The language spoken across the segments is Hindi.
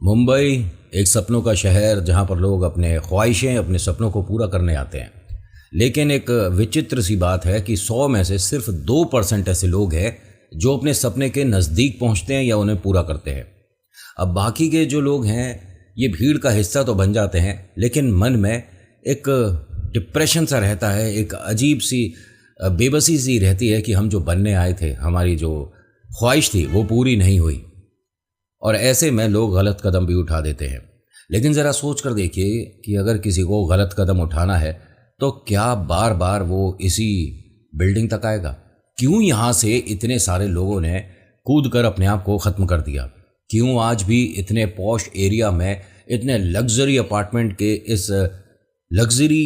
मुंबई एक सपनों का शहर जहाँ पर लोग अपने ख्वाहिशें अपने सपनों को पूरा करने आते हैं। लेकिन एक विचित्र सी बात है कि 100 में से सिर्फ 2% ऐसे लोग हैं जो अपने सपने के नज़दीक पहुँचते हैं या उन्हें पूरा करते हैं। अब बाकी के जो लोग हैं ये भीड़ का हिस्सा तो बन जाते हैं, लेकिन मन में एक डिप्रेशन सा रहता है, एक अजीब सी बेबसी सी रहती है कि हम जो बनने आए थे, हमारी जो ख्वाहिश थी वो पूरी नहीं हुई। और ऐसे में लोग गलत कदम भी उठा देते हैं। लेकिन ज़रा सोच कर देखिए कि अगर किसी को गलत कदम उठाना है तो क्या बार बार वो इसी बिल्डिंग तक आएगा? क्यों यहाँ से इतने सारे लोगों ने कूद कर अपने आप को ख़त्म कर दिया? क्यों आज भी इतने पॉश एरिया में इतने लग्जरी अपार्टमेंट के इस लग्जरी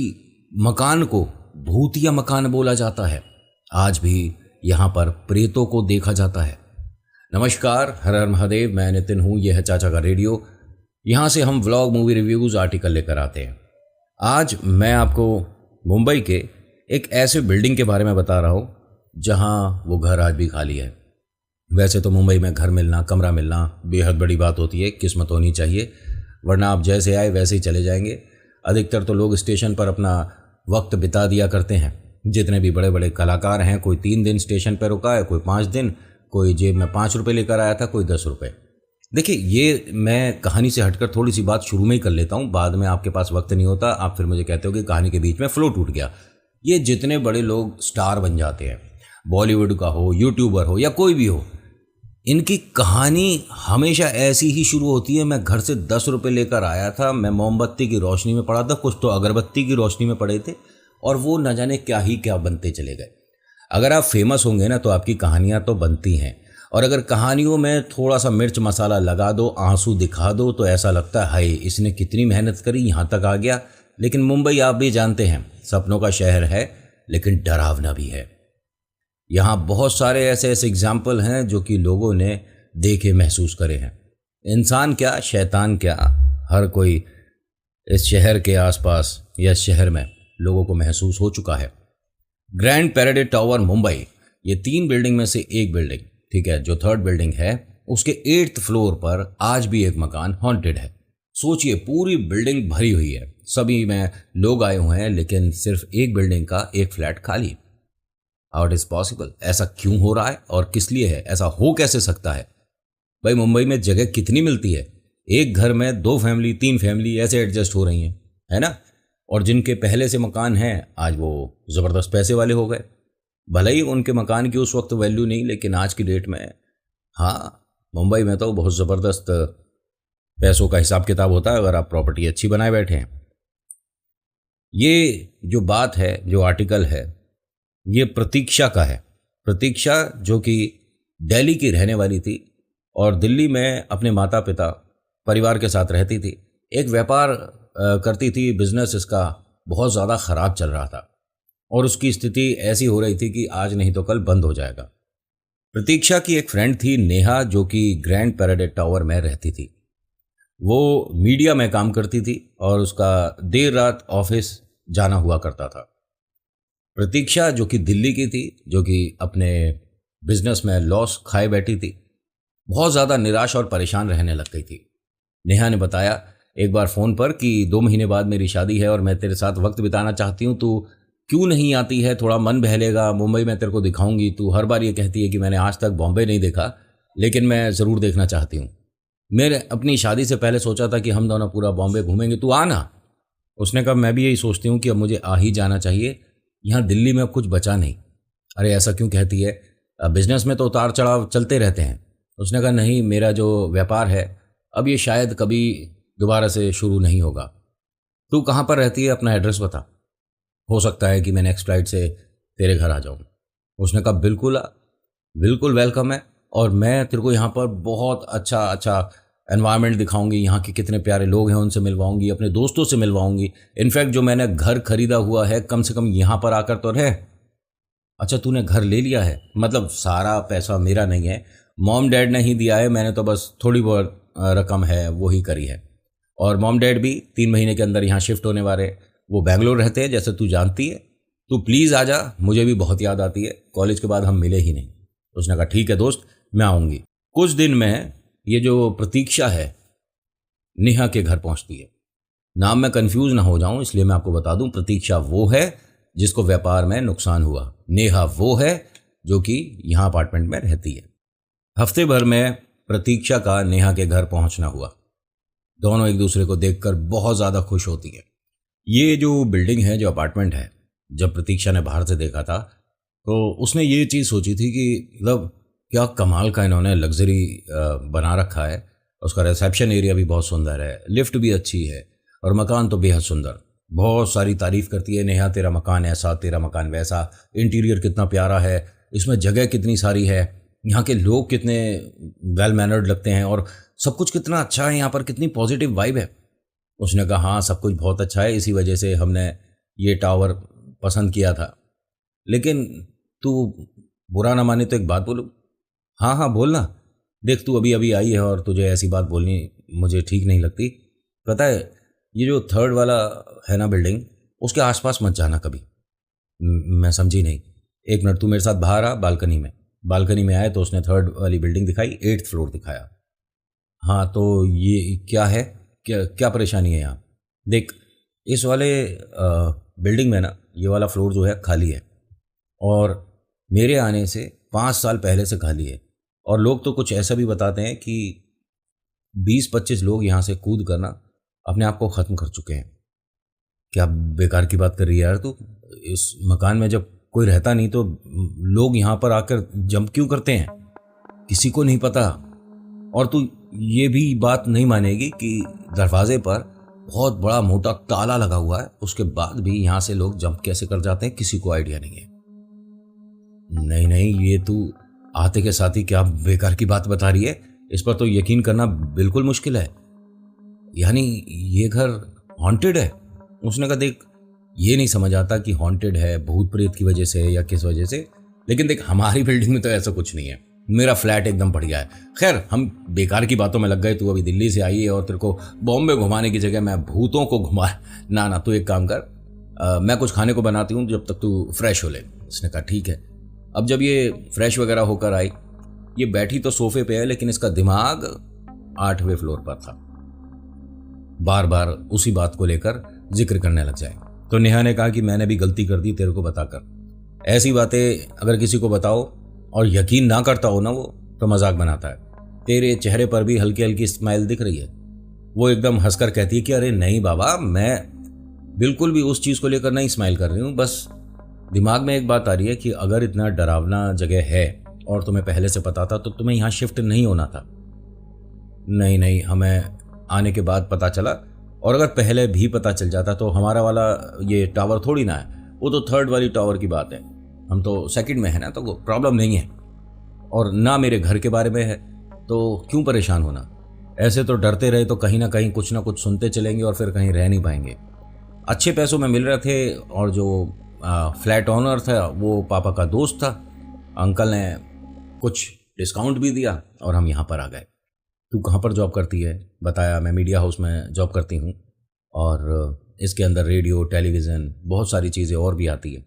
मकान को भूतिया मकान बोला जाता है? आज भी यहाँ पर प्रेतों को देखा जाता है। नमस्कार, हर हर महादेव। मैं नितिन हूँ, यह है चाचा का रेडियो। यहाँ से हम व्लॉग, मूवी रिव्यूज़, आर्टिकल लेकर आते हैं। आज मैं आपको मुंबई के एक ऐसे बिल्डिंग के बारे में बता रहा हूँ जहाँ वो घर आज भी खाली है। वैसे तो मुंबई में घर मिलना, कमरा मिलना बेहद बड़ी बात होती है, किस्मत होनी चाहिए, वरना आप जैसे आए वैसे ही चले जाएंगे। अधिकतर तो लोग स्टेशन पर अपना वक्त बिता दिया करते हैं। जितने भी बड़े बड़े कलाकार हैं, कोई 3 दिन स्टेशन पर रुका है, कोई 5 दिन, कोई जेब में 5 रुपये लेकर आया था, कोई 10 रुपये। देखिए, ये मैं कहानी से हटकर थोड़ी सी बात शुरू में ही कर लेता हूँ, बाद में आपके पास वक्त नहीं होता, आप फिर मुझे कहते हो कि कहानी के बीच में फ्लो टूट गया। ये जितने बड़े लोग स्टार बन जाते हैं, बॉलीवुड का हो, यूट्यूबर हो या कोई भी हो, इनकी कहानी हमेशा ऐसी ही शुरू होती है। मैं घर से 10 रुपये लेकर आया था, मैं मोमबत्ती की रोशनी में पड़ा था, कुछ तो अगरबत्ती की रोशनी में पड़े थे, और वो न जाने क्या ही क्या बनते चले गए। अगर आप फेमस होंगे ना तो आपकी कहानियाँ तो बनती हैं, और अगर कहानियों में थोड़ा सा मिर्च मसाला लगा दो, आंसू दिखा दो, तो ऐसा लगता है हाय इसने कितनी मेहनत करी, यहाँ तक आ गया। लेकिन मुंबई आप भी जानते हैं, सपनों का शहर है लेकिन डरावना भी है। यहाँ बहुत सारे ऐसे ऐसे एग्जाम्पल हैं जो कि लोगों ने देखे, महसूस करे हैं। इंसान क्या, शैतान क्या, हर कोई इस शहर के आसपास या शहर में लोगों को महसूस हो चुका है। ग्रैंड पैराडाइज टावर मुंबई, ये 3 बिल्डिंग में से एक बिल्डिंग, ठीक है, जो 3rd बिल्डिंग है उसके 8th फ्लोर पर आज भी एक मकान हॉन्टेड है। सोचिए, पूरी बिल्डिंग भरी हुई है, सभी में लोग आए हुए हैं, लेकिन सिर्फ एक बिल्डिंग का एक फ्लैट खाली। How it is possible? ऐसा क्यों हो रहा है और किस लिए है? ऐसा हो कैसे सकता है? भाई, मुंबई में जगह कितनी मिलती है? एक घर में 2 फैमिली, 3 फैमिली ऐसे एडजस्ट हो रही हैं, है ना? और जिनके पहले से मकान हैं आज वो ज़बरदस्त पैसे वाले हो गए। भले ही उनके मकान की उस वक्त वैल्यू नहीं, लेकिन आज की डेट में हाँ, मुंबई में तो बहुत ज़बरदस्त पैसों का हिसाब किताब होता है अगर आप प्रॉपर्टी अच्छी बनाए बैठे हैं। ये जो बात है, जो आर्टिकल है, ये प्रतीक्षा का है। प्रतीक्षा जो कि दिल्ली की रहने वाली थी और दिल्ली में अपने माता पिता परिवार के साथ रहती थी। एक व्यापार करती थी, बिजनेस इसका बहुत ज़्यादा ख़राब चल रहा था और उसकी स्थिति ऐसी हो रही थी कि आज नहीं तो कल बंद हो जाएगा। प्रतीक्षा की एक फ्रेंड थी नेहा, जो कि ग्रैंड पैराडाइज टावर में रहती थी। वो मीडिया में काम करती थी और उसका देर रात ऑफिस जाना हुआ करता था। प्रतीक्षा जो कि दिल्ली की थी, जो कि अपने बिजनेस में लॉस खाए बैठी थी, बहुत ज़्यादा निराश और परेशान रहने लग गई थी। नेहा ने बताया एक बार फ़ोन पर कि 2 महीने बाद मेरी शादी है और मैं तेरे साथ वक्त बिताना चाहती हूँ, तो क्यों नहीं आती है? थोड़ा मन बहलेगा, मुंबई में तेरे को दिखाऊंगी। तू हर बार ये कहती है कि मैंने आज तक बॉम्बे नहीं देखा, लेकिन मैं ज़रूर देखना चाहती हूँ। मैंने अपनी शादी से पहले सोचा था कि हम दोनों पूरा बॉम्बे घूमेंगे, तू आना। उसने कहा मैं भी यही सोचती हूँ कि अब मुझे आ ही जाना चाहिए, यहाँ दिल्ली में अब कुछ बचा नहीं। अरे ऐसा क्यों कहती है? बिजनेस में तो उतार चढ़ाव चलते रहते हैं। उसने कहा नहीं, मेरा जो व्यापार है अब ये शायद कभी दोबारा से शुरू नहीं होगा। तू कहाँ पर रहती है? अपना एड्रेस बता, हो सकता है कि मैं नेक्स्ट फ्लाइट से तेरे घर आ जाऊँ। उसने कहा बिल्कुल बिल्कुल वेलकम है, और मैं तेरे को यहाँ पर बहुत अच्छा एनवायरनमेंट दिखाऊंगी, यहाँ के कितने प्यारे लोग हैं उनसे मिलवाऊंगी, अपने दोस्तों से मिलवाऊंगी। इनफैक्ट जो मैंने घर खरीदा हुआ है, कम से कम यहाँ पर आकर तो रह। अच्छा, तूने घर ले लिया है? मतलब सारा पैसा मेरा नहीं है, मॉम डैड ने ही दिया है, मैंने तो बस थोड़ी बहुत रकम है वो ही करी है। और मॉम डैड भी 3 महीने के अंदर यहाँ शिफ्ट होने वाले, वो बेंगलोर रहते हैं जैसे तू जानती है। तू प्लीज़ आ जा, मुझे भी बहुत याद आती है, कॉलेज के बाद हम मिले ही नहीं। उसने कहा ठीक है दोस्त, मैं आऊँगी। कुछ दिन में ये जो प्रतीक्षा है नेहा के घर पहुंचती है। नाम में कंफ्यूज ना हो जाऊं इसलिए मैं आपको बता दूं, प्रतीक्षा वो है जिसको व्यापार में नुकसान हुआ, नेहा वो है जो कि यहाँ अपार्टमेंट में रहती है। हफ्ते भर में प्रतीक्षा का नेहा के घर पहुंचना हुआ। दोनों एक दूसरे को देखकर बहुत ज़्यादा खुश होती है। ये जो बिल्डिंग है, जो अपार्टमेंट है, जब प्रतीक्षा ने बाहर से देखा था तो उसने ये चीज़ सोची थी कि मतलब क्या कमाल का इन्होंने लग्जरी बना रखा है। उसका रिसेप्शन एरिया भी बहुत सुंदर है, लिफ्ट भी अच्छी है और मकान तो बेहद सुंदर। बहुत सारी तारीफ़ करती है नेहा, तेरा मकान ऐसा, तेरा मकान वैसा, इंटीरियर कितना प्यारा है, इसमें जगह कितनी सारी है, यहाँ के लोग कितने वेल मैनर्ड लगते हैं और सब कुछ कितना अच्छा है, यहाँ पर कितनी पॉजिटिव वाइब है। उसने कहा हाँ सब कुछ बहुत अच्छा है, इसी वजह से हमने ये टावर पसंद किया था। लेकिन तू बुरा ना माने तो एक बात बोलूँ? हाँ हाँ बोलना। देख तू अभी अभी आई है और तुझे ऐसी बात बोलनी मुझे ठीक नहीं लगती। पता है ये जो थर्ड वाला है ना बिल्डिंग, उसके आसपास मत जाना कभी। मैं समझी नहीं। एक मिनट, तू मेरे साथ बाहर आ। बालकनी में आए तो उसने थर्ड वाली बिल्डिंग दिखाई, 8th फ्लोर दिखाया। हाँ तो ये क्या है, क्या क्या परेशानी है यहाँ? देख इस वाले बिल्डिंग में ना ये वाला फ्लोर जो है खाली है और मेरे आने से 5 साल पहले से खाली है। और लोग तो कुछ ऐसा भी बताते हैं कि 20-25 लोग यहाँ से कूद करना अपने आप को ख़त्म कर चुके हैं। क्या बेकार की बात कर रही है यार तू? इस मकान में जब कोई रहता नहीं तो लोग यहाँ पर आकर जंप क्यों करते हैं? किसी को नहीं पता। और तू ये भी बात नहीं मानेगी कि दरवाजे पर बहुत बड़ा मोटा ताला लगा हुआ है, उसके बाद भी यहाँ से लोग जंप कैसे कर जाते हैं किसी को आइडिया नहीं है। नहीं नहीं, ये तू आते के साथ ही क्या बेकार की बात बता रही है, इस पर तो यकीन करना बिल्कुल मुश्किल है। यानी ये घर हॉन्टेड है? उसने कहा देख ये नहीं समझ आता कि हॉन्टेड है भूत प्रेत की वजह से या किस वजह से, लेकिन देख हमारी बिल्डिंग में तो ऐसा कुछ नहीं है, मेरा फ्लैट एकदम बढ़िया है। खैर हम बेकार की बातों में लग गए। तू अभी दिल्ली से आई है और तेरे को बॉम्बे घुमाने की जगह मैं भूतों को घुमा ना। तू एक काम कर, मैं कुछ खाने को बनाती हूँ जब तक तू फ्रेश हो ले। उसने कहा ठीक है। अब जब ये फ्रेश वगैरह होकर आई, ये बैठी तो सोफे पे है लेकिन इसका दिमाग 8वें फ्लोर पर था, बार बार उसी बात को लेकर जिक्र करने लग जाए। तो नेहा ने कहा कि मैंने भी गलती कर दी तेरे को बताकर। ऐसी बातें अगर किसी को बताओ और यकीन ना करता हो ना वो, तो मजाक बनाता है। तेरे चेहरे पर भी हल्की हल्की स्माइल दिख रही है। वो एकदम हंसकर कहती है कि अरे नहीं बाबा, मैं बिल्कुल भी उस चीज़ को लेकर नहीं स्माइल कर रही हूँ, बस दिमाग में एक बात आ रही है कि अगर इतना डरावना जगह है और तुम्हें पहले से पता था तो तुम्हें यहाँ शिफ्ट नहीं होना था। नहीं नहीं, हमें आने के बाद पता चला, और अगर पहले भी पता चल जाता तो हमारा वाला ये टावर थोड़ी ना है, वो तो थर्ड वाली टावर की बात है, हम तो सेकंड में है ना, तो वो प्रॉब्लम नहीं है। और ना मेरे घर के बारे में है तो क्यों परेशान होना। ऐसे तो डरते रहे तो कहीं ना कुछ सुनते चलेंगे और फिर कहीं रह नहीं पाएंगे। अच्छे पैसों में मिल रहे थे और जो फ्लैट ओनर था वो पापा का दोस्त था, अंकल ने कुछ डिस्काउंट भी दिया और हम यहाँ पर आ गए। तू कहाँ पर जॉब करती है? बताया मैं मीडिया हाउस में जॉब करती हूँ और इसके अंदर रेडियो टेलीविज़न बहुत सारी चीज़ें और भी आती है।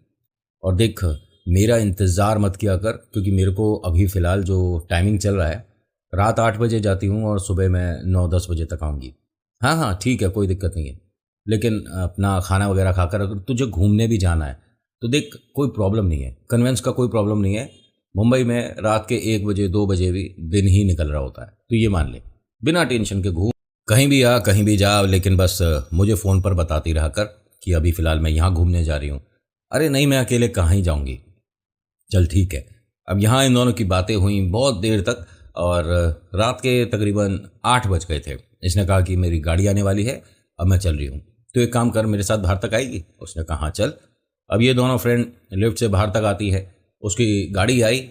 और देख मेरा इंतज़ार मत किया कर, क्योंकि मेरे को अभी फ़िलहाल जो टाइमिंग चल रहा है, रात 8 बजे जाती हूँ और सुबह मैं 9-10 बजे तक आऊँगी। हाँ हाँ ठीक है, कोई दिक्कत नहीं है, लेकिन अपना खाना वगैरह खाकर अगर तुझे घूमने भी जाना है तो देख कोई प्रॉब्लम नहीं है, कन्वेंस का कोई प्रॉब्लम नहीं है। मुंबई में रात के 1 बजे 2 बजे भी दिन ही निकल रहा होता है, तो ये मान ले, बिना टेंशन के घूम, कहीं भी आ कहीं भी जा, लेकिन बस मुझे फ़ोन पर बताती रहा कर कि अभी फ़िलहाल मैं यहाँ घूमने जा रही हूँ। अरे नहीं, मैं अकेले कहाँ ही जाऊँगी। चल ठीक है। अब यहाँ इन दोनों की बातें हुई बहुत देर तक और रात के तकरीबन 8 बज गए थे। इसने कहा कि मेरी गाड़ी आने वाली है, अब मैं चल रही हूँ, तो एक काम कर मेरे साथ बाहर तक आएगी? उसने कहा हाँ चल। अब ये दोनों फ्रेंड लिफ्ट से बाहर तक आती है, उसकी गाड़ी आई,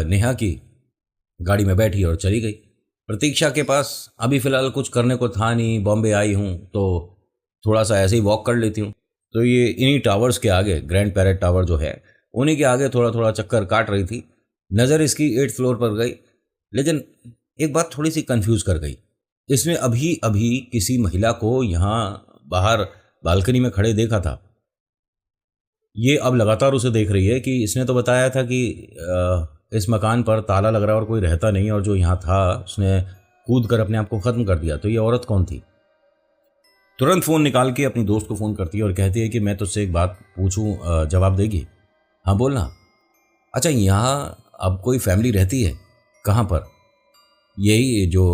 नेहा की गाड़ी में बैठी और चली गई। प्रतीक्षा के पास अभी फ़िलहाल कुछ करने को था नहीं, बॉम्बे आई हूँ तो थोड़ा सा ऐसे ही वॉक कर लेती हूँ, तो ये इन्हीं टावर्स के आगे, ग्रैंड पैरेट टावर जो है उन्हीं के आगे थोड़ा थोड़ा चक्कर काट रही थी। नज़र इसकी 8th फ्लोर पर गई, लेकिन एक बात थोड़ी सी कंफ्यूज कर गई। इसने अभी अभी किसी महिला को यहाँ बाहर बालकनी में खड़े देखा था। ये अब लगातार उसे देख रही है कि इसने तो बताया था कि इस मकान पर ताला लग रहा है और कोई रहता नहीं, और जो यहाँ था उसने कूद कर अपने आप को ख़त्म कर दिया, तो ये औरत कौन थी? तुरंत फ़ोन निकाल के अपनी दोस्त को फ़ोन करती है और कहती है कि मैं तुझसे एक बात पूछूं, जवाब देगी? हाँ बोलना। अच्छा, यहाँ अब कोई फैमिली रहती है? कहाँ पर? यही जो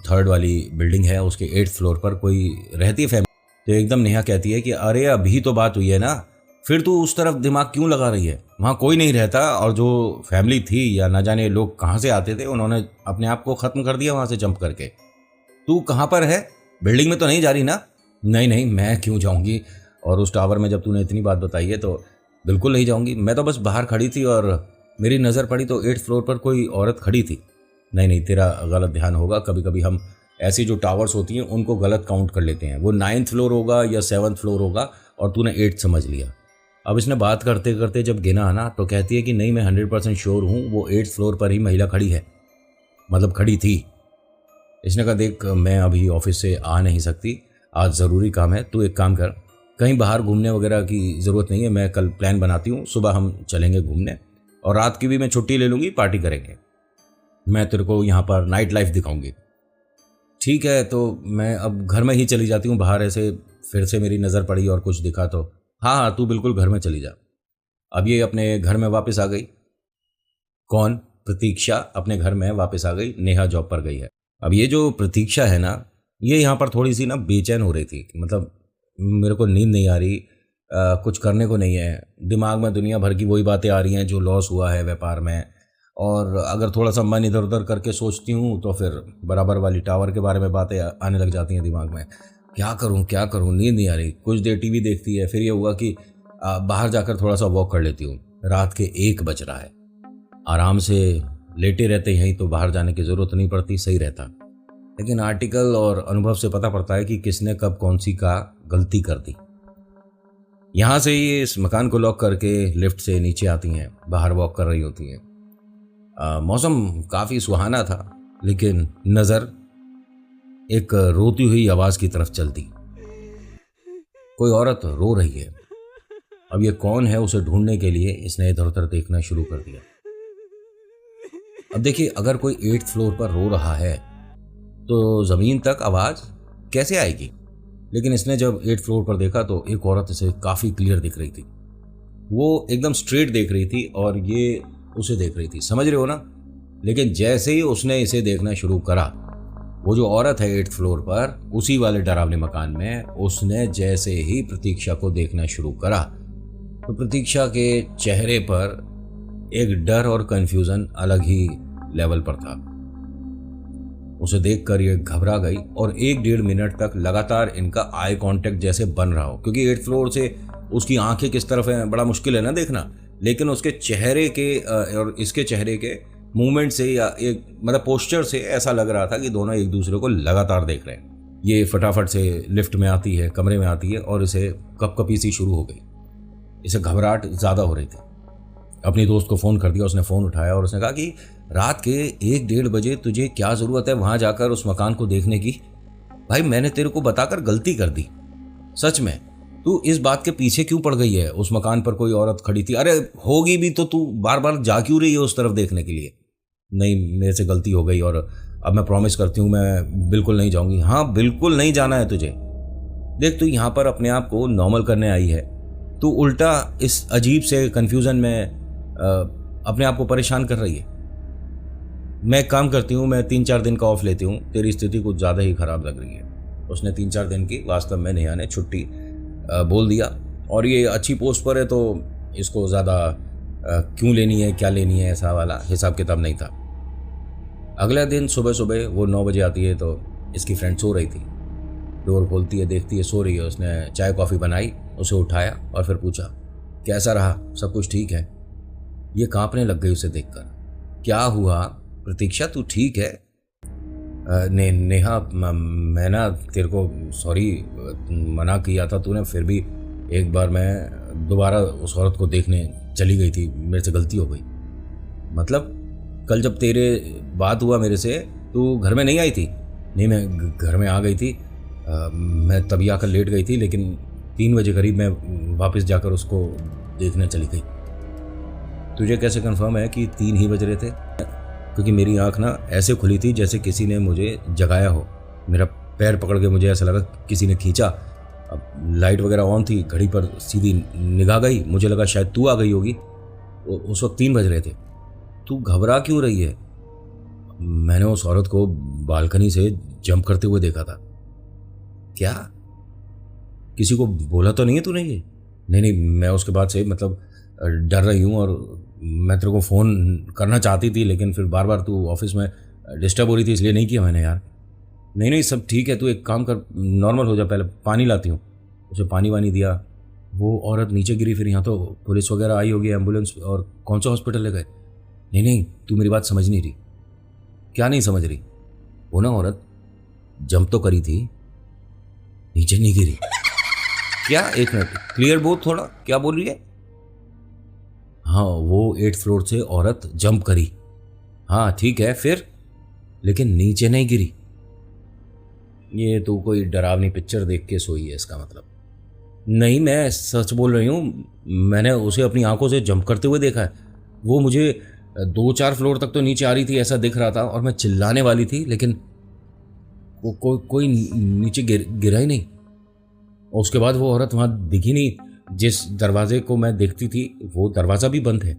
थर्ड वाली बिल्डिंग है उसके 8th फ्लोर पर कोई रहती है फैमिली? तो एकदम नेहा कहती है कि अरे अभी तो बात हुई है ना, फिर तू उस तरफ दिमाग क्यों लगा रही है? वहाँ कोई नहीं रहता, और जो फैमिली थी या ना जाने लोग कहाँ से आते थे, उन्होंने अपने आप को ख़त्म कर दिया वहाँ से जंप करके। तू कहाँ पर है? बिल्डिंग में तो नहीं जा रही ना? नहीं नहीं, मैं क्यों जाऊँगी, और उस टावर में जब तूने इतनी बात बताई है तो बिल्कुल नहीं जाऊँगी। मैं तो बस बाहर खड़ी थी और मेरी नज़र पड़ी तो 8th फ्लोर पर कोई औरत खड़ी थी। नहीं नहीं, तेरा गलत ध्यान होगा। कभी कभी हम ऐसी जो टावर्स होती हैं उनको गलत काउंट कर लेते हैं। वो 9th फ्लोर होगा या 7th फ्लोर होगा और तूने 8th समझ लिया। अब इसने बात करते करते जब गिना ना तो कहती है कि नहीं, मैं 100% श्योर हूँ वो 8th फ्लोर पर ही महिला खड़ी है, मतलब खड़ी थी। इसने कहा देख, मैं अभी ऑफिस से आ नहीं सकती, आज ज़रूरी काम है। तू एक काम कर, कहीं बाहर घूमने वगैरह की ज़रूरत नहीं है, मैं कल प्लान बनाती हूँ, सुबह हम चलेंगे घूमने, और रात की भी मैं छुट्टी ले लूँगी, पार्टी करेंगे, मैं तेरे को यहाँ पर नाइट लाइफ दिखाऊंगी। ठीक है, तो मैं अब घर में ही चली जाती हूँ। बाहर ऐसे फिर से मेरी नज़र पड़ी और कुछ दिखा तो हाँ हाँ, तू बिल्कुल घर में चली जा। अब ये अपने घर में वापस आ गई। कौन? प्रतीक्षा अपने घर में वापस आ गई। नेहा जॉब पर गई है। अब ये जो प्रतीक्षा है ना, ये यहाँ पर थोड़ी सी ना बेचैन हो रही थी। मतलब मेरे को नींद नहीं आ रही, कुछ करने को नहीं है, दिमाग में दुनिया भर की वही बातें आ रही हैं जो लॉस हुआ है व्यापार में, और अगर थोड़ा सा मन इधर उधर करके सोचती हूँ तो फिर बराबर वाली टावर के बारे में बातें आने लग जाती हैं दिमाग में। क्या करूँ, नींद नहीं आ रही। कुछ देर टीवी देखती है, फिर ये हुआ कि बाहर जाकर थोड़ा सा वॉक कर लेती हूँ। रात के 1 बज रहा है, आराम से लेटे रहते यहीं तो बाहर जाने की ज़रूरत नहीं पड़ती, सही रहता। लेकिन आर्टिकल और अनुभव से पता पड़ता है कि किसने कब कौन सी का गलती कर दी। यहाँ से ये इस मकान को लॉक करके लिफ्ट से नीचे आती हैं, बाहर वॉक कर रही होती हैं। मौसम काफ़ी सुहाना था, लेकिन नज़र एक रोती हुई आवाज़ की तरफ चलती। कोई औरत रो रही है। अब ये कौन है, उसे ढूंढने के लिए इसने इधर उधर देखना शुरू कर दिया। अब देखिए, अगर कोई 8th फ्लोर पर रो रहा है तो ज़मीन तक आवाज़ कैसे आएगी? लेकिन इसने जब 8th फ्लोर पर देखा तो एक औरत इसे काफ़ी क्लियर दिख रही थी। वो एकदम स्ट्रेट देख रही थी और ये उसे देख रही थी, समझ रहे हो ना? लेकिन जैसे ही उसने इसे देखना शुरू करा, वो जो औरत है 8th फ्लोर पर उसी वाले डरावने मकान में, उसने जैसे ही प्रतीक्षा को देखना शुरू करा तो प्रतीक्षा के चेहरे पर एक डर और कंफ्यूजन अलग ही लेवल पर था। उसे देखकर ये घबरा गई और 1-1.5 मिनट तक लगातार इनका आई कांटेक्ट जैसे बन रहा हो, क्योंकि 8th फ्लोर से उसकी आंखें किस तरफ हैं बड़ा मुश्किल है ना देखना। लेकिन उसके चेहरे के और इसके चेहरे के मूवमेंट से या एक मतलब पोस्चर से ऐसा लग रहा था कि दोनों एक दूसरे को लगातार देख रहे हैं। ये फटाफट से लिफ्ट में आती है, कमरे में आती है और इसे कपकपी सी शुरू हो गई। इसे घबराहट ज़्यादा हो रही थी। अपनी दोस्त को फ़ोन कर दिया, उसने फ़ोन उठाया और उसने कहा कि रात के 1-1.5 बजे तुझे क्या ज़रूरत है वहाँ जाकर उस मकान को देखने की? भाई, मैंने तेरे को बताकर गलती कर दी, सच में। तू इस बात के पीछे क्यों पड़ गई है? उस मकान पर कोई औरत खड़ी थी, अरे होगी भी तो तू बार बार जा क्यों रही है उस तरफ देखने के लिए? नहीं, मेरे से गलती हो गई और अब मैं प्रॉमिस करती हूँ मैं बिल्कुल नहीं जाऊँगी। हाँ, बिल्कुल नहीं जाना है तुझे। देख, तू यहाँ पर अपने आप को नॉर्मल करने आई है, तू उल्टा इस अजीब से कन्फ्यूज़न में अपने आप को परेशान कर रही है। मैं एक काम करती हूँ, मैं 3-4 दिन का ऑफ लेती हूँ, तेरी स्थिति कुछ ज़्यादा ही ख़राब लग रही है। उसने 3-4 दिन की वास्तव में नेहा ने छुट्टी बोल दिया, और ये अच्छी पोस्ट पर है तो इसको ज़्यादा क्यों लेनी है, क्या लेनी है, ऐसा वाला हिसाब किताब नहीं था। अगले दिन सुबह सुबह वो 9 बजे आती है तो इसकी फ्रेंड सो रही थी। डोर खोलती है, देखती है सो रही है। उसने चाय कॉफ़ी बनाई, उसे उठाया और फिर पूछा, कैसा रहा, सब कुछ ठीक है? ये कांपने लग गई उसे देखकर। क्या हुआ प्रतीक्षा, तू ठीक है? नेहा, मैं ना तेरे को सॉरी मना किया था तूने, फिर भी एक बार मैं दोबारा उस औरत को देखने चली गई थी, मेरे से गलती हो गई। मतलब कल जब तेरे बात हुआ मेरे से, तू घर में नहीं आई थी? नहीं, मैं घर में आ गई थी, मैं तभी आकर लेट गई थी, लेकिन 3 बजे करीब मैं वापस जाकर उसको देखने चली गई। तुझे कैसे कंफर्म है कि 3 ही बज रहे थे? क्योंकि मेरी आंख ना ऐसे खुली थी जैसे किसी ने मुझे जगाया हो। मेरा पैर पकड़ के मुझे ऐसा लगा किसी ने खींचा अब लाइट वगैरह ऑन थी, घड़ी पर सीधी निगाह गई, मुझे लगा शायद तू आ गई होगी। उस वक्त 3 बज रहे थे। तू घबरा क्यों रही है? मैंने उस औरत को बालकनी से जंप करते हुए देखा था। क्या? किसी को बोला तो नहीं है तूने ये? नहीं नहीं, मैं उसके बाद से मतलब डर रही हूँ, और मैं तेरे को फ़ोन करना चाहती थी, लेकिन फिर बार बार तू ऑफिस में डिस्टर्ब हो रही थी, इसलिए नहीं किया मैंने यार। नहीं नहीं, सब ठीक है, तू एक काम कर, नॉर्मल हो जा, पहले पानी लाती हूँ। उसे पानी वानी दिया। वो औरत नीचे गिरी, फिर यहाँ तो पुलिस वगैरह आई होगी, एम्बुलेंस, और कौन सा हॉस्पिटल ले गए? नहीं नहीं, तू मेरी बात समझ नहीं रही। क्या नहीं समझ रही? वो ना औरत जंप तो करी थी, नीचे नहीं गिरी। क्या? एक मिनट, क्लियर बोल थोड़ा, क्या बोल रही है? हाँ, वो 8th फ्लोर से औरत जंप करी। हाँ ठीक है, फिर? लेकिन नीचे नहीं गिरी। ये तो कोई डरावनी पिक्चर देख के सोई है इसका मतलब। नहीं, मैं सच बोल रही हूँ, मैंने उसे अपनी आंखों से जंप करते हुए देखा है। वो मुझे 2-4 फ्लोर तक तो नीचे आ रही थी, ऐसा दिख रहा था, और मैं चिल्लाने वाली थी, लेकिन कोई नीचे गिरा ही नहीं। और उसके बाद वो औरत वहाँ दिखी नहीं। जिस दरवाजे को मैं देखती थी वो दरवाज़ा भी बंद है।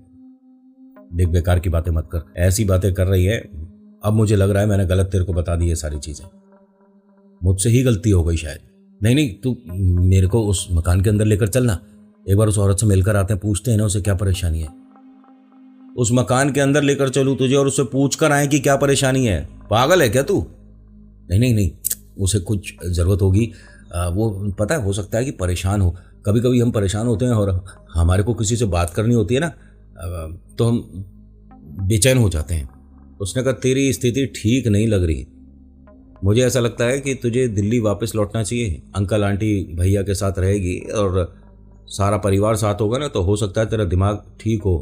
देख, बेकार की बातें मत कर, ऐसी बातें कर रही है। अब मुझे लग रहा है मैंने गलत तेरे को बता दी ये सारी चीज़ें, मुझसे ही गलती हो गई शायद। नहीं नहीं, तू मेरे को उस मकान के अंदर लेकर चलना, एक बार उस औरत से मिलकर आते हैं, पूछते हैं ना उसे क्या परेशानी है। उस मकान के अंदर लेकर चलूँ तुझे और उससे पूछ कर आए कि क्या परेशानी है? पागल है क्या तू? नहीं नहीं नहीं, उसे कुछ ज़रूरत होगी, वो पता है, हो सकता है कि परेशान हो। कभी कभी हम परेशान होते हैं और हमारे को किसी से बात करनी होती है ना, तो हम बेचैन हो जाते हैं। उसने कहा तेरी स्थिति ठीक नहीं लग रही, मुझे ऐसा लगता है कि तुझे दिल्ली वापस लौटना चाहिए। अंकल आंटी भैया के साथ रहेगी और सारा परिवार साथ होगा ना, तो हो सकता है तेरा दिमाग ठीक हो।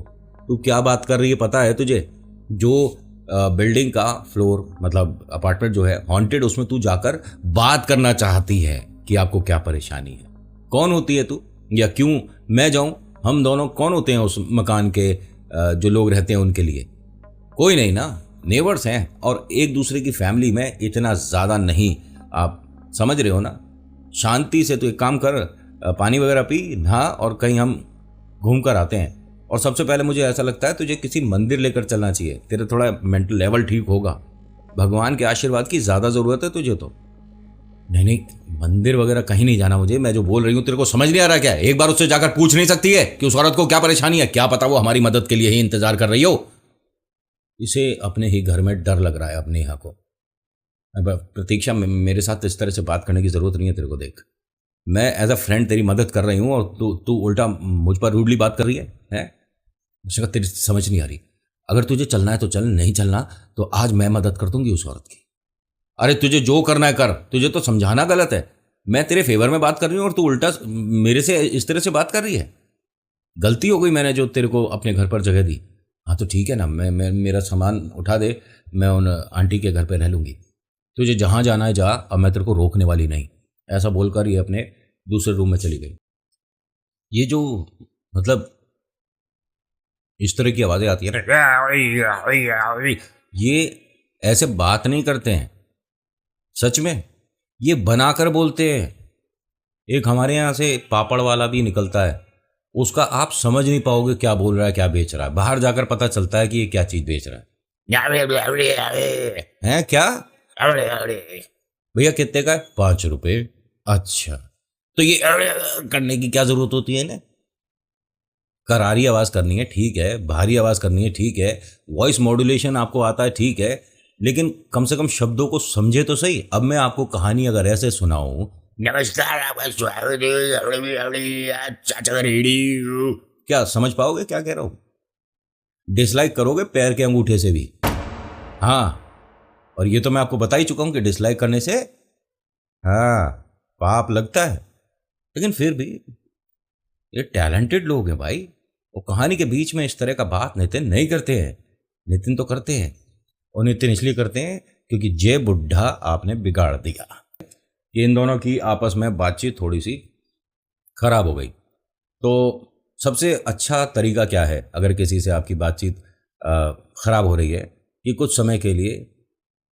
तू क्या बात कर रही है पता है तुझे? जो बिल्डिंग का फ्लोर मतलब अपार्टमेंट जो है हॉन्टेड, उसमें तू जाकर बात करना चाहती है कि आपको क्या परेशानी है। कौन होती है तू, या क्यों मैं जाऊं? हम दोनों कौन होते हैं उस मकान के जो लोग रहते हैं उनके लिए? कोई नहीं ना, नेबर्स हैं, और एक दूसरे की फैमिली में इतना ज़्यादा नहीं, आप समझ रहे हो ना। शांति से तू एक काम कर, पानी वगैरह पी, नहा, और कहीं हम घूम कर आते हैं। और सबसे पहले मुझे ऐसा लगता है तुझे किसी मंदिर लेकर चलना चाहिए, तेरा थोड़ा मेंटल लेवल ठीक होगा। भगवान के आशीर्वाद की ज़्यादा ज़रूरत है तुझे तो। नहीं नहीं, मंदिर वगैरह कहीं नहीं जाना मुझे। मैं जो बोल रही हूँ तेरे को समझ नहीं आ रहा क्या? एक बार उससे जाकर पूछ नहीं सकती है कि उस औरत को क्या परेशानी है? क्या पता वो हमारी मदद के लिए ही इंतजार कर रही हो। इसे अपने ही घर में डर लग रहा है अपने यहाँ को। अब प्रतीक्षा, मेरे साथ इस तरह से बात करने की ज़रूरत नहीं है तेरे को। देख, मैं एज अ फ्रेंड तेरी मदद कर रही हूँ, और तू उल्टा मुझ पर रूडली बात कर रही है? मुझे तेरी समझ नहीं आ रही। अगर तुझे चलना है तो चल, नहीं चलना तो आज मैं मदद कर दूंगी उस औरत की। अरे तुझे जो करना है कर, तुझे तो समझाना गलत है। मैं तेरे फेवर में बात कर रही हूँ और तू उल्टा मेरे से इस तरह से बात कर रही है। गलती हो गई मैंने जो तेरे को अपने घर पर जगह दी। हाँ तो ठीक है ना, मैं मेरा सामान उठा दे, मैं उन आंटी के घर पर रह लूँगी। तुझे जहाँ जाना है जा, अब मैं तेरे को रोकने वाली नहीं। ऐसा बोलकर ये अपने दूसरे रूम में चली गई। ये जो मतलब इस तरह की आवाज़ें आती है ना, ये ऐसे बात नहीं करते हैं सच में, ये बनाकर बोलते हैं। एक हमारे यहाँ से पापड़ वाला भी निकलता है, उसका आप समझ नहीं पाओगे क्या बोल रहा है, क्या बेच रहा है। बाहर जाकर पता चलता है कि ये क्या चीज़ बेच रहा है क्या? भैया कितने का है? 5 रुपये। अच्छा, तो ये करने की क्या ज़रूरत होती है ना? करारी आवाज़ करनी है ठीक है, भारी आवाज़ करनी है ठीक है, वॉइस मॉड्यूलेशन आपको आता है ठीक है, लेकिन कम से कम शब्दों को समझे तो सही। अब मैं आपको कहानी अगर ऐसे सुनाऊं, नमस्कार, क्या समझ पाओगे क्या कह रहा हूं? डिसलाइक करोगे पैर के अंगूठे से भी। हाँ, और ये तो मैं आपको बता ही चुका हूं कि डिसलाइक करने से हाँ पाप लगता है। लेकिन फिर भी ये टैलेंटेड लोग हैं भाई, वो कहानी के बीच में इस तरह का बात नितिन नहीं करते हैं। नितिन तो करते हैं, और नितिन इसलिए करते हैं क्योंकि जय बुढ़ा आपने बिगाड़ दिया। इन दोनों की आपस में बातचीत थोड़ी सी खराब हो गई। तो सबसे अच्छा तरीका क्या है अगर किसी से आपकी बातचीत खराब हो रही है, कि कुछ समय के लिए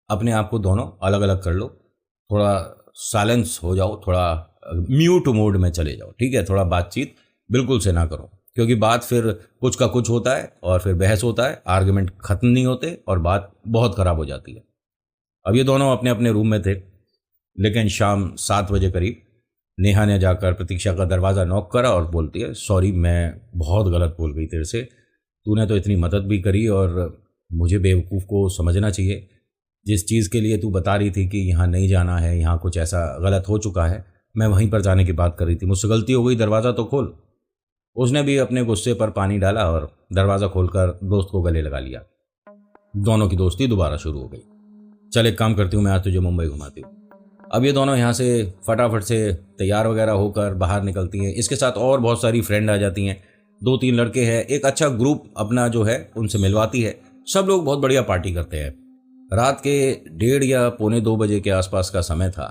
अपने आप को दोनों अलग अलग कर लो, थोड़ा साइलेंस हो जाओ, थोड़ा म्यूट मोड में चले जाओ, ठीक है, थोड़ा बातचीत बिल्कुल से ना करो, क्योंकि बात फिर कुछ का कुछ होता है और फिर बहस होता है, आर्गुमेंट खत्म नहीं होते और बात बहुत ख़राब हो जाती है। अब ये दोनों अपने अपने रूम में थे, लेकिन शाम 7 बजे करीब नेहा ने जाकर प्रतीक्षा का दरवाज़ा नॉक करा और बोलती है, सॉरी मैं बहुत गलत बोल गई तेरे से, तूने तो इतनी मदद भी करी और मुझे बेवकूफ़ को समझना चाहिए। जिस चीज़ के लिए तू बता रही थी कि यहाँ नहीं जाना है, यहाँ कुछ ऐसा गलत हो चुका है, मैं वहीं पर जाने की बात कर रही थी, मुझसे गलती हो गई, दरवाज़ा तो खोल। उसने भी अपने गुस्से पर पानी डाला और दरवाज़ा खोलकर दोस्त को गले लगा लिया। दोनों की दोस्ती दोबारा शुरू हो गई। चल एक काम करती हूँ, मैं आज तुझे मुंबई घुमाती हूँ। अब ये दोनों यहाँ से फटाफट से तैयार वगैरह होकर बाहर निकलती हैं। इसके साथ और बहुत सारी फ्रेंड आ जाती हैं, 2-3 लड़के हैं, एक अच्छा ग्रुप अपना जो है उनसे मिलवाती है। सब लोग बहुत बढ़िया पार्टी करते हैं। रात के 1:30 या पौने 2 बजे के आसपास का समय था,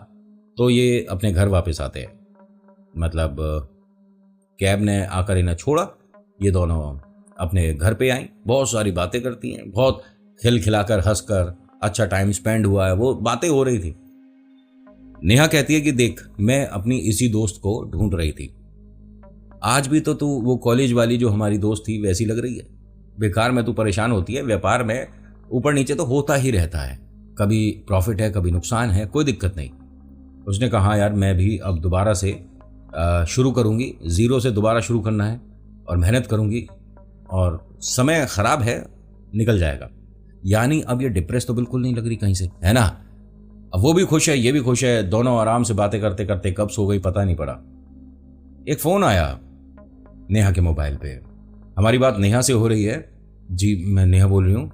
तो ये अपने घर वापस आते हैं। मतलब कैब ने आकर इन्हें छोड़ा, ये दोनों अपने घर पे आई, बहुत सारी बातें करती हैं, बहुत खिलखिलाकर हंसकर अच्छा टाइम स्पेंड हुआ है, वो बातें हो रही थी। नेहा कहती है कि देख, मैं अपनी इसी दोस्त को ढूंढ रही थी, आज भी तो तू वो कॉलेज वाली जो हमारी दोस्त थी वैसी लग रही है। बेकार में तू परेशान होती है, व्यापार में ऊपर नीचे तो होता ही रहता है, कभी प्रॉफिट है कभी नुकसान है, कोई दिक्कत नहीं। उसने कहा यार मैं भी अब दोबारा से शुरू करूँगी, ज़ीरो से दोबारा शुरू करना है और मेहनत करूँगी और समय ख़राब है, निकल जाएगा। यानी अब ये डिप्रेस तो बिल्कुल नहीं लग रही कहीं से, है ना। अब वो भी खुश है, ये भी खुश है, दोनों आराम से बातें करते करते कब सो गई पता नहीं पड़ा। एक फ़ोन आया नेहा के मोबाइल पे। हमारी बात नेहा से हो रही है। जी मैं नेहा बोल रही हूँ।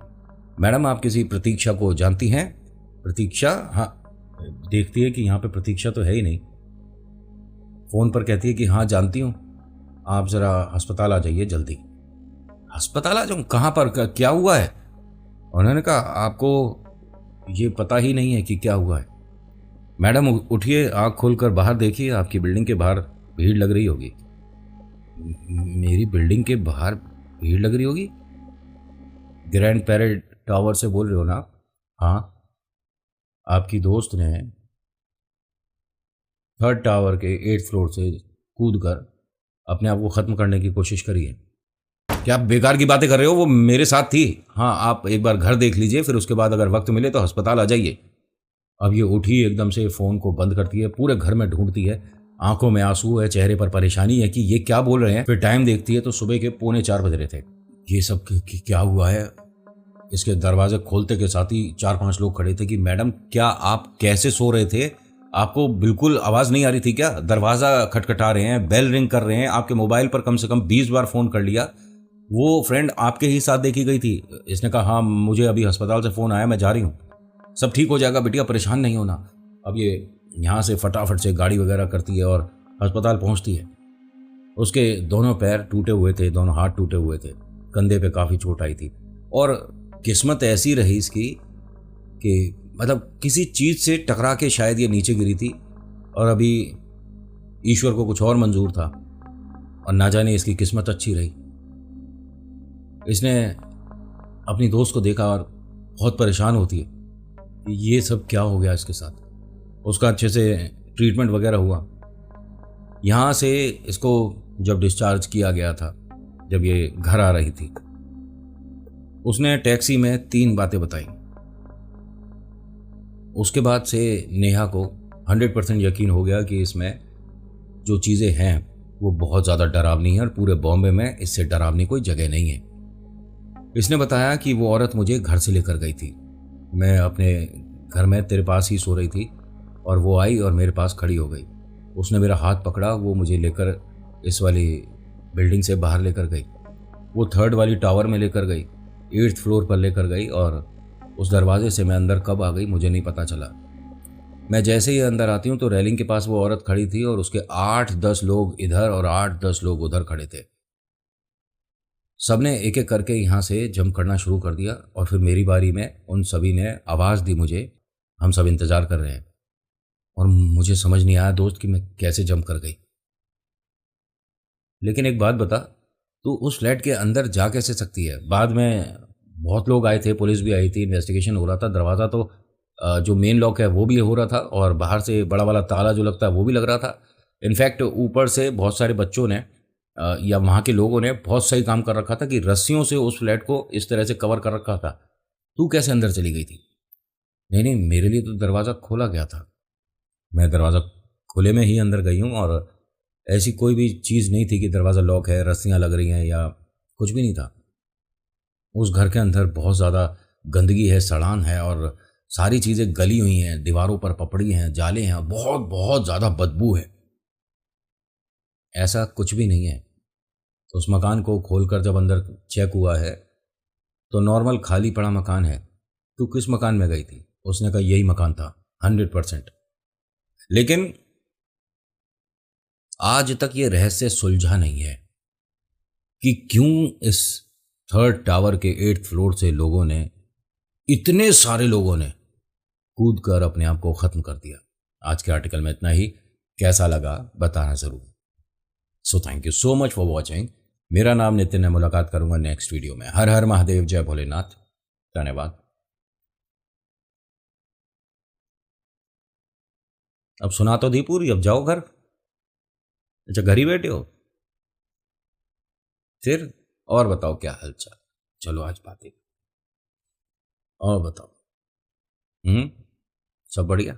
मैडम आप किसी प्रतीक्षा को जानती हैं? प्रतीक्षा? हाँ। देखती है कि यहाँ पे प्रतीक्षा तो है ही नहीं। फ़ोन पर कहती है कि हाँ जानती हूँ, आप ज़रा अस्पताल आ जाइए जल्दी। अस्पताल आ जाऊँ? कहाँ पर, क्या हुआ है? उन्होंने कहा आपको ये पता ही नहीं है कि क्या हुआ है। मैडम उठिए, आँख खोलकर बाहर देखिए, आपकी बिल्डिंग के बाहर भीड़ लग रही होगी। मेरी बिल्डिंग के बाहर भीड़ लग रही होगी? ग्रैंड पैरेड टावर से बोल रहे हो ना? हाँ। आपकी दोस्त ने 3rd टावर के 8th फ्लोर से कूदकर अपने आप को ख़त्म करने की कोशिश करी है। क्या आप बेकार की बातें कर रहे हो? वो मेरे साथ थी। हाँ, आप एक बार घर देख लीजिए, फिर उसके बाद अगर वक्त मिले तो अस्पताल आ जाइए। अब ये उठी, एकदम से फ़ोन को बंद करती है, पूरे घर में ढूंढती है, आंखों में आंसू है, चेहरे पर परेशानी है कि ये क्या बोल रहे हैं। फिर टाइम देखती है तो सुबह के 3:45 बज रहे थे। ये सब क्या हुआ है? इसके दरवाजे खोलते के साथ ही 4-5 लोग खड़े थे कि मैडम क्या आप कैसे सो रहे थे? आपको बिल्कुल आवाज़ नहीं आ रही थी क्या? दरवाज़ा खटखटा रहे हैं, बेल रिंग कर रहे हैं, आपके मोबाइल पर कम से कम 20 बार फ़ोन कर लिया। वो फ्रेंड आपके ही साथ देखी गई थी। इसने कहा हाँ मुझे अभी अस्पताल से फ़ोन आया, मैं जा रही हूँ, सब ठीक हो जाएगा बिटिया, परेशान नहीं होना। अब ये यहाँ से फटाफट से गाड़ी वगैरह करती है और अस्पताल पहुँचती है। उसके दोनों पैर टूटे हुए थे, दोनों हाथ टूटे हुए थे, कंधे पे काफ़ी चोट आई थी और किस्मत ऐसी रही इसकी कि मतलब किसी चीज़ से टकरा के शायद ये नीचे गिरी थी और अभी ईश्वर को कुछ और मंजूर था और ना जाने इसकी किस्मत अच्छी रही। इसने अपनी दोस्त को देखा और बहुत परेशान होती है कि ये सब क्या हो गया इसके साथ। उसका अच्छे से ट्रीटमेंट वगैरह हुआ। यहाँ से इसको जब डिस्चार्ज किया गया था, जब ये घर आ रही थी, उसने टैक्सी में 3 बातें बताई। उसके बाद से नेहा को 100% यकीन हो गया कि इसमें जो चीज़ें हैं वो बहुत ज़्यादा डरावनी है और पूरे बॉम्बे में इससे डरावनी कोई जगह नहीं है। इसने बताया कि वो औरत मुझे घर से लेकर गई थी, मैं अपने घर में तेरे पास ही सो रही थी और वो आई और मेरे पास खड़ी हो गई। उसने मेरा हाथ पकड़ा, वो मुझे लेकर इस वाली बिल्डिंग से बाहर लेकर गई, वो 3rd वाली टावर में लेकर गई, 8th फ्लोर पर लेकर गई और उस दरवाजे से मैं अंदर कब आ गई मुझे नहीं पता चला। मैं जैसे ही अंदर आती हूँ तो रेलिंग के पास वो औरत खड़ी थी और उसके 8-10 लोग इधर और 8-10 लोग उधर खड़े थे। सबने एक एक करके यहाँ से जंप करना शुरू कर दिया और फिर मेरी बारी में उन सभी ने आवाज़ दी मुझे, हम सब इंतज़ार कर रहे हैं। और मुझे समझ नहीं आया दोस्त कि मैं कैसे जंप कर गई। लेकिन एक बात बता, तू उस फ्लैट के अंदर जा कैसे सकती है? बाद में बहुत लोग आए थे, पुलिस भी आई थी, इन्वेस्टिगेशन हो रहा था, दरवाज़ा तो जो मेन लॉक है वो भी हो रहा था और बाहर से बड़ा वाला ताला जो लगता है वो भी लग रहा था। इनफैक्ट ऊपर से बहुत सारे बच्चों ने या वहाँ के लोगों ने बहुत सही काम कर रखा था कि रस्सियों से उस फ्लैट को इस तरह से कवर कर रखा था। तू कैसे अंदर चली गई थी? नहीं नहीं, मेरे लिए तो दरवाज़ा खोला गया था। मैं दरवाज़ा खुले में ही अंदर गई हूँ और ऐसी कोई भी चीज़ नहीं थी कि दरवाज़ा लॉक है, रस्सियाँ लग रही हैं या कुछ भी नहीं था। उस घर के अंदर बहुत ज़्यादा गंदगी है, सड़ान है और सारी चीज़ें गली हुई हैं, दीवारों पर पपड़ी हैं, जाले हैं और बहुत बहुत ज़्यादा बदबू है। ऐसा कुछ भी नहीं है। तो उस मकान को खोलकर जब अंदर चेक हुआ है तो नॉर्मल खाली पड़ा मकान है। तू किस मकान में गई थी? उसने कहा यही मकान था, 100%। लेकिन आज तक ये रहस्य सुलझा नहीं है कि क्यों इस थर्ड टावर के 8th फ्लोर से लोगों ने, इतने सारे लोगों ने कूद कर अपने आप को ख़त्म कर दिया। आज के आर्टिकल में इतना ही। कैसा लगा बताना ज़रूर। So thank you so much for watching. मेरा नाम नितिन है। मुलाकात करूंगा नेक्स्ट वीडियो में। हर हर महादेव, जय भोलेनाथ। धन्यवाद। अब सुना तो दी पूरी, अब जाओ घर। अच्छा, घर ही बैठे हो? फिर और बताओ क्या हालचाल। चलो आज बातें और बताओ। सब बढ़िया।